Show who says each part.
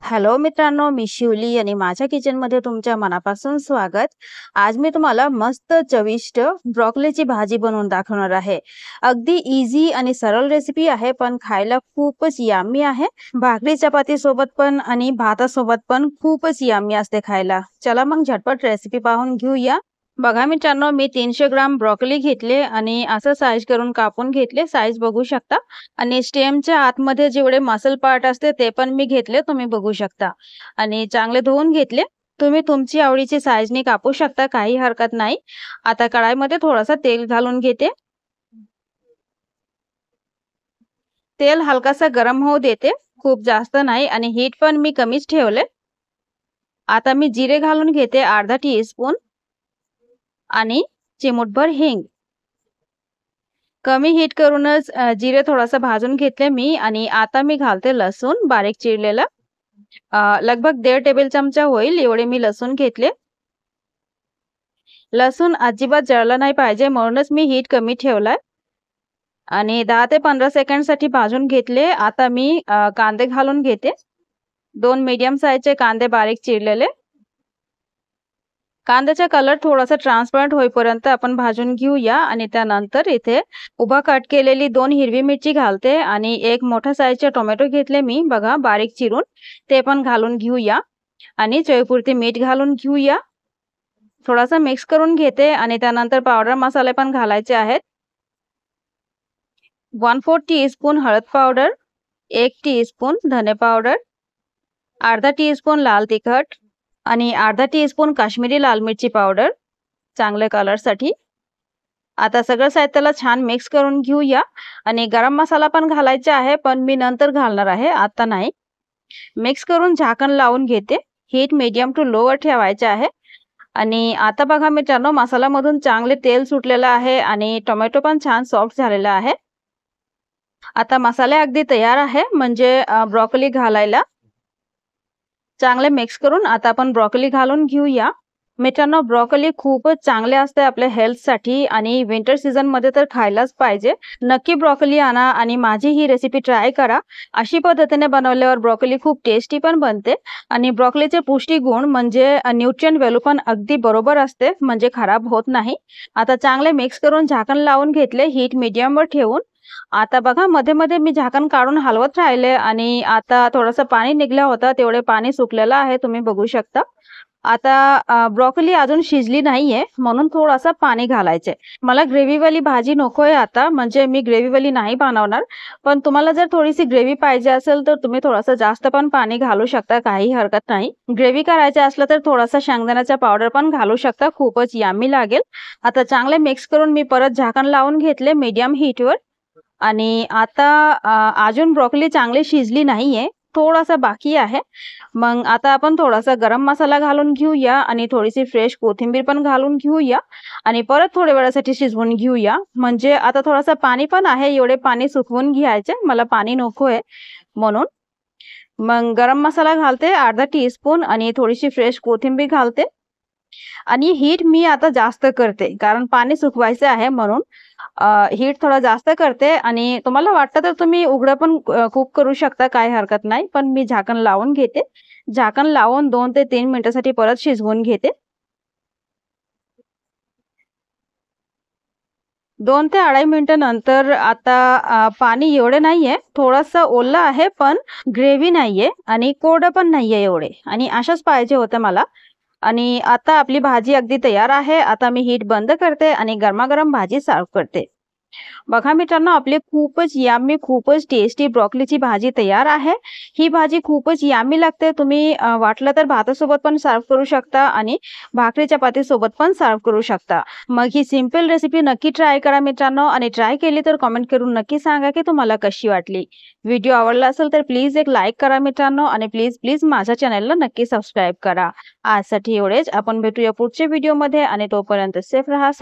Speaker 1: Hello मित्रांनो, मी शिवली आणि माझ्या किचनमध्ये तुमच्या मनापासून स्वागत. आज मी तुम्हाला मस्त चविष्ट ब्रोकोलीची भाजी बनवून दाखवणार आहे. अगदी इझी आणि सरळ रेसिपी आहे, पण खायला खूपच यम्मी आहे. भाकरी चपाती सोबत पण आणि भातासोबत पण खूपच यम्मी असते खायला. चला मग झटपट रेसिपी पाहून घेऊया. बघा मित्रांनो, मी 300 ग्राम ब्रोकोली घेतले आणि असं साईज करून कापून घेतले. साईज बघू शकता. आणि स्टेमच्या आतमध्ये जेवढे मसल पार्ट असते ते पण मी घेतले, तुम्ही बघू शकता. आणि चांगले धुवून घेतले. तुम्ही तुमची आवडीची साईजने कापू शकता, काही हरकत नाही. आता कढाईमध्ये थोडासा तेल घालून घेते. तेल हलकासा गरम होऊ देते, खूप जास्त नाही, आणि हीट पण मी कमीच ठेवले. आता मी जिरे घालून घेते, अर्धा टीस्पून, आणि चिमूटभर हिंग. कमी हीट करूनच जिरे थोडासा भाजून घेतले मी. आणि आता मी घालते लसूण बारीक चिरलेला. लगभग 1.5 टेबल चमचा होईल एवढे मी लसूण घेतले. लसूण अजिबात जळला नाही पाहिजे, म्हणूनच मी हीट कमी ठेवलाय. आणि 10 ते 15 सेकंडसाठी भाजून घेतले. आता मी कांदे घालून घेते. 2 मीडियम साईजचे कांदे बारीक चिरलेले. कांद्याचा कलर थोडासा ट्रान्सपरंट होईपर्यंत आपण भाजून घेऊया. आणि त्यानंतर इथे उभा कट केलेली 2 हिरवी मिरची घालते आणि एक मोठा साईजचे टोमॅटो घेतले मी, बघा बारीक चिरून, ते पण घालून घेऊया. आणि चवीपुरती मीठ घालून घेऊया. थोडासा मिक्स करून घेते. आणि त्यानंतर पावडर मसाले पण घालायचे आहेत. 1/4 टीस्पून हळद पावडर, 1 टीस्पून धने पावडर, अर्धा टीस्पून लाल तिखट, आणि अर्धा टीस्पून काश्मीरी लाल मिरची पावडर, चांगल्या कलरसाठी. आता सगळं साहित्याला छान मिक्स करून घेऊया. आणि गरम मसाला पण घालायचा आहे, पण मी नंतर घालणार आहे, आता नाही. मिक्स करून झाकण लावून घेते. हीट मीडियम टू लोवर ठेवायचे आहे. आणि आता बघा मित्रांनो, मसाल्यामधून चांगले तेल सुटलेलं आहे आणि टोमॅटो पण छान सॉफ्ट झालेला आहे. आता मसाले अगदी तयार आहे, म्हणजे ब्रोकोली घालायला. चांगले मिक्स करून आता आपण ब्रोकोली घालून घेऊया. मित्रांनो, ब्रोकोली खूपच चांगले असते आपल्या हेल्थसाठी, आणि विंटर सीझनमध्ये तर खायलाच पाहिजे. नक्की ब्रोकोली आणा आणि माझी ही रेसिपी ट्राय करा. अशी पद्धतीने बनवल्यावर ब्रोकोली खूप टेस्टी पण बनते. आणि ब्रोकोलीचे पौष्टिक गुण म्हणजे न्यूट्रिएंट व्हॅल्यू पण अगदी बरोबर असते, म्हणजे खराब होत नाही. आता चांगले मिक्स करून झाकण लावून घेतले, हीट मीडियमवर ठेवून. आता बघा, मध्ये मध्ये मी झाकण काढून हलवत राहिले, आणि आता थोडंसं पाणी निघलं होतं, तेवढे पाणी सुकलेलं आहे, तुम्ही बघू शकता. आता ब्रोकोली अजून शिजली नाहीये, म्हणून थोडासा पाणी घालायचे. मला ग्रेव्हीवाली भाजी नकोय आता, म्हणजे मी ग्रेव्हीवाली नाही बनवणार. पण तुम्हाला जर थोडीशी ग्रेव्ही पाहिजे असेल तर तुम्ही थोडंसं जास्त पण पाणी घालू शकता, काही हरकत नाही. ग्रेव्ही करायचं असलं तर थोडासा शेंगदाण्याचा पावडर पण घालू शकता, खूपच यम्मी लागेल. आता चांगले मिक्स करून मी परत झाकण लावून घेतले मीडियम हीटवर. आणि आता अजून ब्रोकोली चांगली शिजली नाहीये, थोडासा बाकी आहे. मग आता आपण थोडासा गरम मसाला घालून घेऊया आणि थोडीशी फ्रेश कोथिंबीर पण घालून घेऊया. आणि परत थोड्या वेळासाठी शिजवून घेऊया. म्हणजे आता थोडासा पाणी पण आहे, एवढे पाणी सुकवून घ्यायचे, मला पाणी नकोय म्हणून. मग गरम मसाला घालते अर्धा टीस्पून आणि थोडीशी फ्रेश कोथिंबीर घालते. आणि हीट मी आता जास्त करते, कारण पाणी सुकवायचे आहे म्हणून. हीट थोडा जास्त करते. आणि तुम्हाला वाटतं तर तुम्ही उघडं पण कुक करू शकता, काही हरकत नाही. पण मी झाकण लावून घेते. झाकण लावून 2 ते 3 मिनिटासाठी परत शिजवून घेते. 2 ते 2.5 मिनिटं नंतर आता पाणी एवढे नाहीये, थोडंसं ओलं आहे, पण ग्रेव्ही नाहीये आणि कोरडं पण नाहीये एवढे, आणि अशाच पाहिजे होतं मला. आणि आता आपली भाजी अगदी तयार आहे. आता मी हीट बंद करते आणि गरमागरम भाजी सर्व्ह करते. बघा मित्रांनो, आपली खूपच यम्मी, खूपच टेस्टी ब्रोकोलीची भाजी तयार आहे. ही भाजी खूपच यम्मी लागते. तुम्ही वाटलं तर भातासोबत पण सर्व्ह करू शकता आणि भाकरी चपातीसोबत पण सर्व्ह करू शकता. मग ही सिंपल रेसिपी नक्की ट्राय करा मित्रांनो, आणि ट्राय केली तर कमेंट करून नक्की सांगा की तुम्हाला कशी वाटली. व्हिडिओ आवडला असेल तर प्लीज एक लाईक करा मित्रांनो, आणि प्लीज माझ्या चॅनलला नक्की सबस्क्राईब करा. आजसाठी एवढेच. आपण भेटूया पुढच्या व्हिडिओमध्ये, आणि तोपर्यंत सेफ राहा.